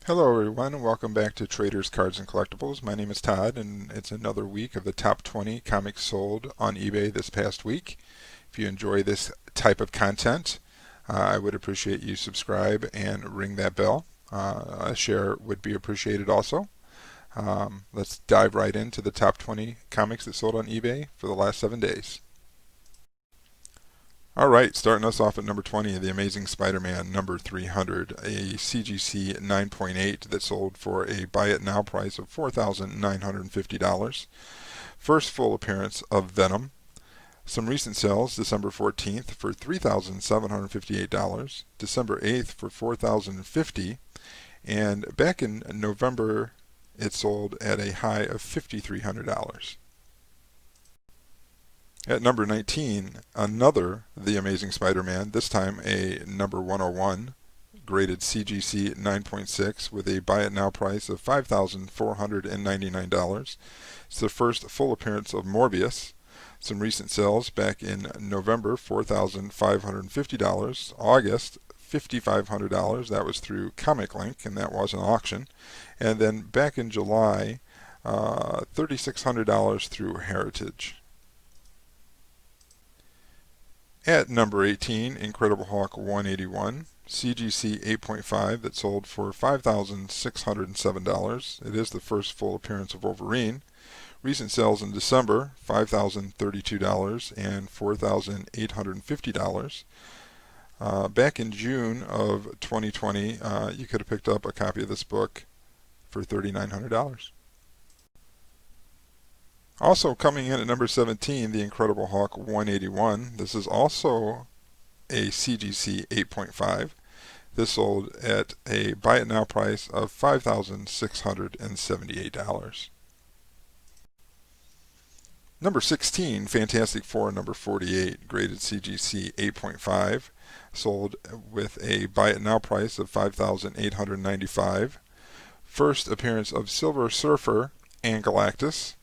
Hello everyone and welcome back to Traders Cards and Collectibles. My name is Todd and it's another week of the top 20 comics sold on eBay this past week. If you enjoy this type of content, I would appreciate you subscribe and ring that bell. A share would be appreciated also. Let's dive right into the top 20 comics that sold on eBay for the last 7 days. Alright, starting us off at number 20, The Amazing Spider-Man number 300, a CGC 9.8 that sold for a buy-it-now price of $4,950. First full appearance of Venom. Some recent sales, December 14th for $3,758, December 8th for $4,050, and back in November it sold at a high of $5,300. At number 19, another The Amazing Spider-Man, this time a number 101, graded CGC 9.6 with a buy-it-now price of $5,499. It's the first full appearance of Morbius. Some recent sales back in November, $4,550, August, $5,500, that was through Comic Link and that was an auction, and then back in July, $3,600 through Heritage. At number 18, Incredible Hulk 181, CGC 8.5 that sold for $5,607. It is the first full appearance of Wolverine. Recent sales in December, $5,032 and $4,850. Back in June of 2020, you could have picked up a copy of this book for $3,900. Also coming in at number 17, The Incredible Hulk 181. This is also a CGC 8.5. This sold at a buy-it-now price of $5,678. Number 16, Fantastic Four number 48, graded CGC 8.5. Sold with a buy-it-now price of $5,895. First appearance of Silver Surfer and Galactus.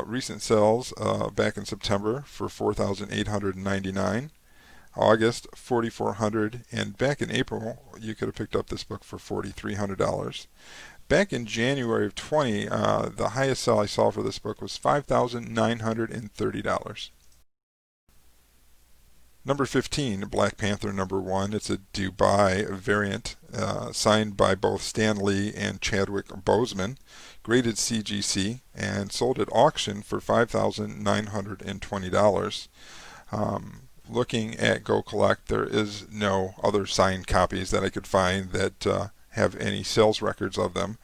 Recent sales back in September for $4,899, August $4,400, and back in April you could have picked up this book for $4,300. Back in January of 20, the highest sell I saw for this book was $5,930. Number 15, Black Panther number 1. It's a Dubai variant signed by both Stan Lee and Chadwick Boseman, graded CGC, and sold at auction for $5,920. Looking at Go Collect, there is no other signed copies that I could find that have any sales records of them.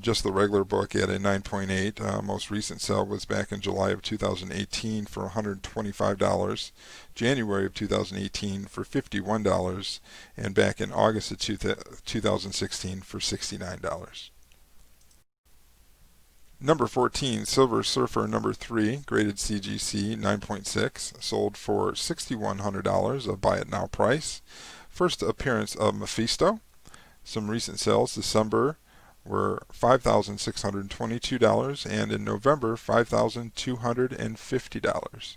Just the regular book at a 9.8. Most recent sale was back in July of 2018 for $125, January of 2018 for $51, and back in August of 2016 for $69. Number 14, Silver Surfer number 3, graded CGC 9.6, sold for $6,100, a buy-it-now price. First appearance of Mephisto. Some recent sales, December were $5,622, and in November, $5,250.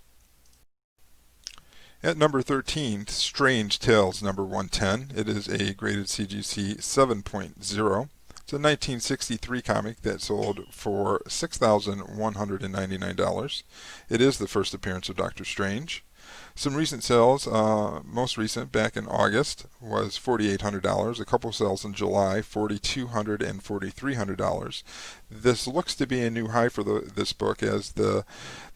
At number 13, Strange Tales number 110. It is a graded CGC 7.0. It's a 1963 comic that sold for $6,199. It is the first appearance of Doctor Strange. Some recent sales, most recent back in August, was $4,800. A couple sales in July, $4,200 and $4,300. This looks to be a new high for this book, as the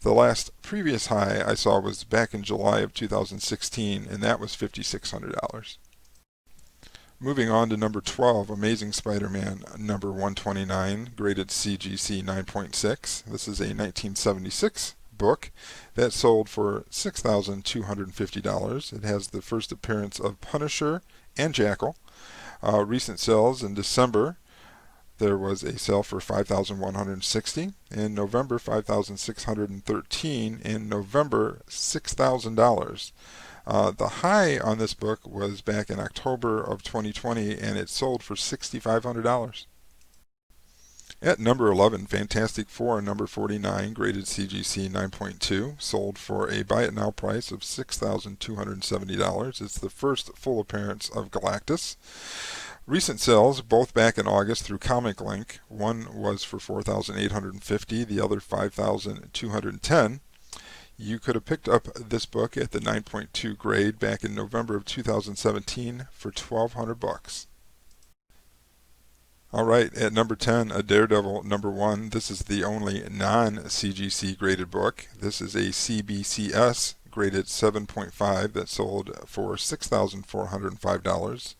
last previous high I saw was back in July of 2016, and that was $5,600. Moving on to number 12, Amazing Spider-Man number 129, graded CGC 9.6. This is a 1976 book that sold for $6,250. It has the first appearance of Punisher and Jackal. Recent sales in December, there was a sale for $5,160. In November, $5,613. In November, $6,000. The high on this book was back in October of 2020, and it sold for $6,500. At number 11, Fantastic Four number 49, graded CGC 9.2, sold for a buy-it-now price of $6,270. It's the first full appearance of Galactus. Recent sales, both back in August through Comic Link. One was for $4,850, the other $5,210. You could have picked up this book at the 9.2 grade back in November of 2017 for $1,200. All right, at number 10, a Daredevil number 1. This is the only non-CGC graded book. This is a CBCS graded 7.5 that sold for $6,405.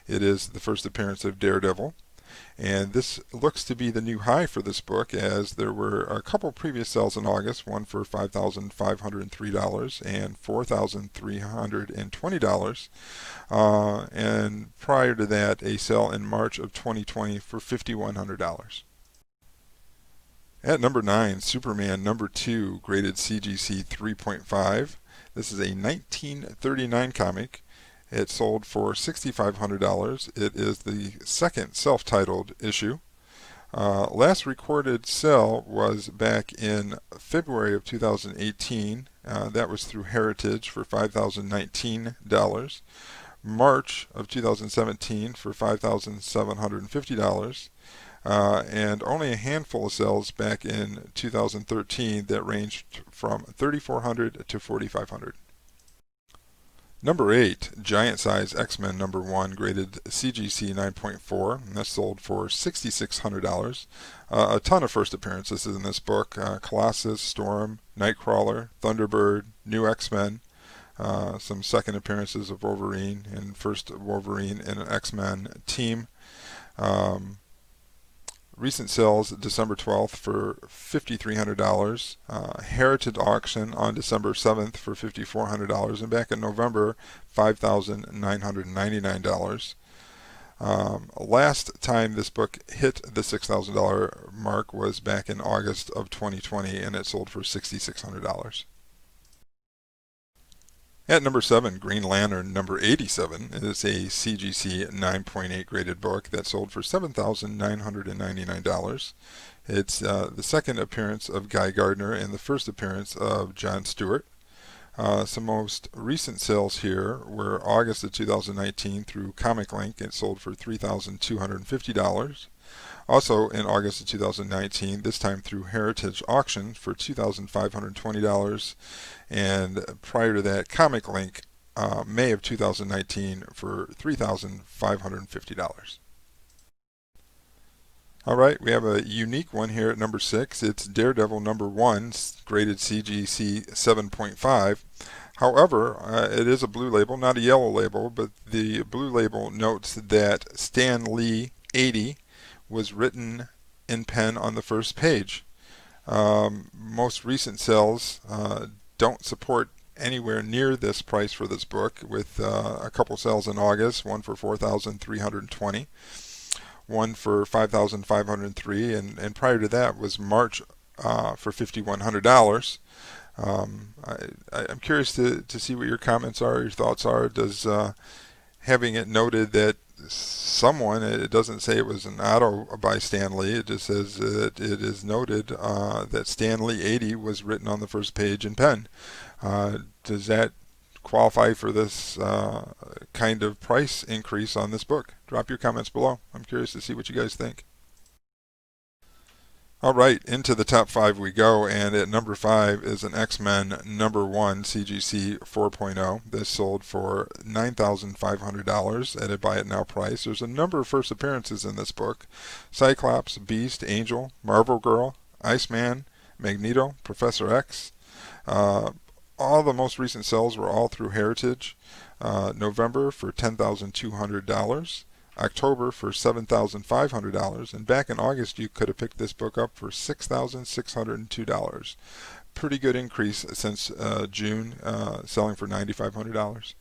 It is the first appearance of Daredevil. And this looks to be the new high for this book, as there were a couple previous sales in August, one for $5,503 and $4,320. And prior to that, a sale in March of 2020 for $5,100. At number 9, Superman number 2, graded CGC 3.5. This is a 1939 comic. It sold for $6,500. It is the second self-titled issue. Last recorded sale was back in February of 2018. That was through Heritage for $5,019. March of 2017 for $5,750. And only a handful of sales back in 2013 that ranged from $3,400 to $4,500. Number 8, Giant Size XMen number 1, graded CGC 9.4, and that sold for $6,600. A ton of first appearances in this book: Colossus, Storm, Nightcrawler, Thunderbird, New XMen, some second appearances of Wolverine, and first Wolverine in an XMen team. Recent sales December 12th for $5,300. Heritage auction on December 7th for $5,400. And back in November, $5,999. Last time this book hit the $6,000 mark was back in August of 2020, and it sold for $6,600. At number 7, Green Lantern number 87 is a CGC 9.8 graded book that sold for $7,999. It's the second appearance of Guy Gardner and the first appearance of John Stewart. Some most recent sales here were August of 2019 through Comic Link. It sold for $3,250. Also in August of 2019, this time through Heritage Auction for $2,520. And prior to that, Comic Link, May of 2019 for $3,550. All right, we have a unique one here at number 6. It's Daredevil number 1, graded CGC 7.5. However, it is a blue label, not a yellow label, but the blue label notes that Stan Lee 80 was written in pen on the first page. Most recent sales don't support anywhere near this price for this book, with a couple sales in August, one for $4,320, one for $5,503, and prior to that was March for $5,100. I'm curious to see what your comments are, your thoughts are. Does having it noted that someone, it doesn't say it was an auto by Stan Lee, it just says that it is noted that Stan Lee 80 was written on the first page in pen. Does that qualify for this kind of price increase on this book? Drop your comments below. I'm curious to see what you guys think. All right, into the top 5 we go, and at number 5 is an X-Men number 1 CGC 4.0. This sold for $9,500 at a buy it now price. There's a number of first appearances in this book: Cyclops, Beast, Angel, Marvel Girl, Iceman, Magneto, Professor X. All the most recent sales were all through Heritage. November for $10,200. October for $7,500, and back in August you could have picked this book up for $6,602. Pretty good increase since June, selling for $9,500.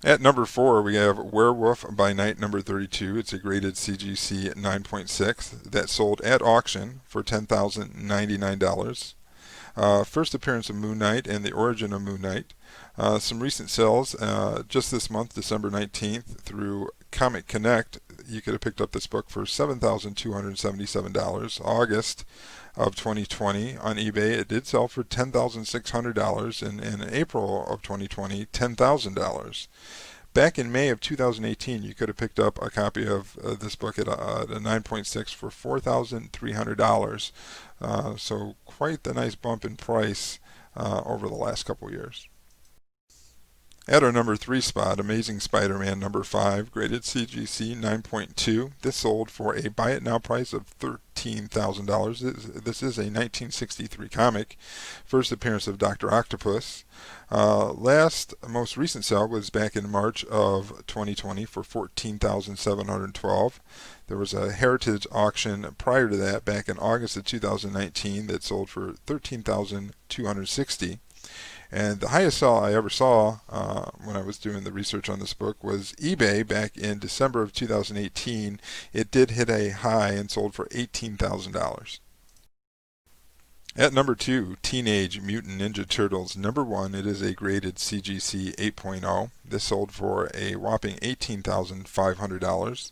At number 4 we have Werewolf by Night number 32. It's a graded CGC 9.6 that sold at auction for $10,099. First appearance of Moon Knight and the origin of Moon Knight. Some recent sales just this month, December 19th, through Comic Connect. You could have picked up this book for $7,277. August of 2020 on eBay, it did sell for $10,600, and in April of 2020, $10,000. Back in May of 2018, you could have picked up a copy of this book at a 9.6 for $4,300. So quite the nice bump in price over the last couple years. At our number 3 spot, Amazing Spider-Man number 5, graded CGC 9.2. This sold for a buy it now price of $13,000. This is a 1963 comic, first appearance of Dr. Octopus. Last most recent sale was back in March of 2020 for $14,712. There was a heritage auction prior to that back in August of 2019 that sold for $13,260. And the highest sell I ever saw when I was doing the research on this book was eBay back in December of 2018. It did hit a high and sold for $18,000. At number 2, Teenage Mutant Ninja Turtles number 1. It is a graded CGC 8.0. This sold for a whopping $18,500.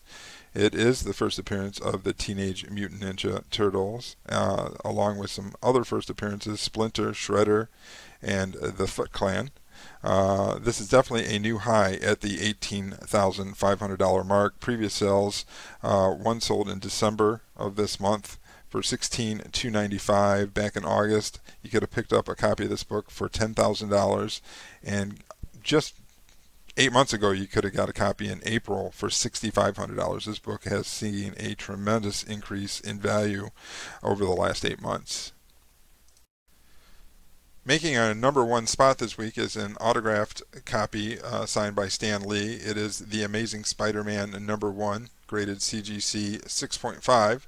It is the first appearance of the Teenage Mutant Ninja Turtles, along with some other first appearances, Splinter, Shredder, and the Foot Clan. This is definitely a new high at the $18,500 mark. Previous sales, one sold in December of this month for $16,295. Back in August, you could have picked up a copy of this book for $10,000, and just 8 months ago, you could have got a copy in April for $6,500. This book has seen a tremendous increase in value over the last 8 months. Making a number 1 spot this week is an autographed copy signed by Stan Lee. It is The Amazing Spider-Man number 1, graded CGC 6.5,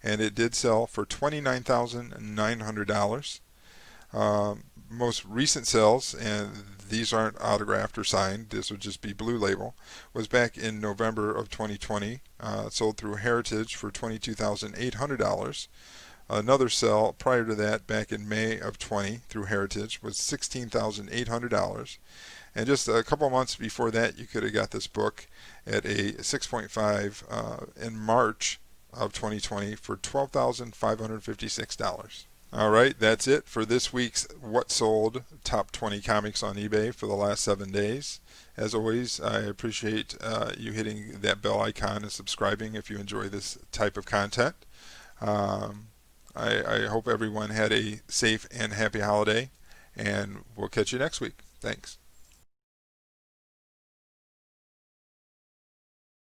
and it did sell for $29,900. Most recent sales, and these aren't autographed or signed, this would just be blue label, was back in November of 2020. Sold through Heritage for $22,800. Another sell prior to that back in May of 20 through Heritage was $16,800. And just a couple months before that, you could have got this book at a 6.5 in March of 2020 for $12,556. All right, that's it for this week's What Sold Top 20 Comics on eBay for the last 7 days. As always, I appreciate you hitting that bell icon and subscribing if you enjoy this type of content. I hope everyone had a safe and happy holiday, and we'll catch you next week. Thanks.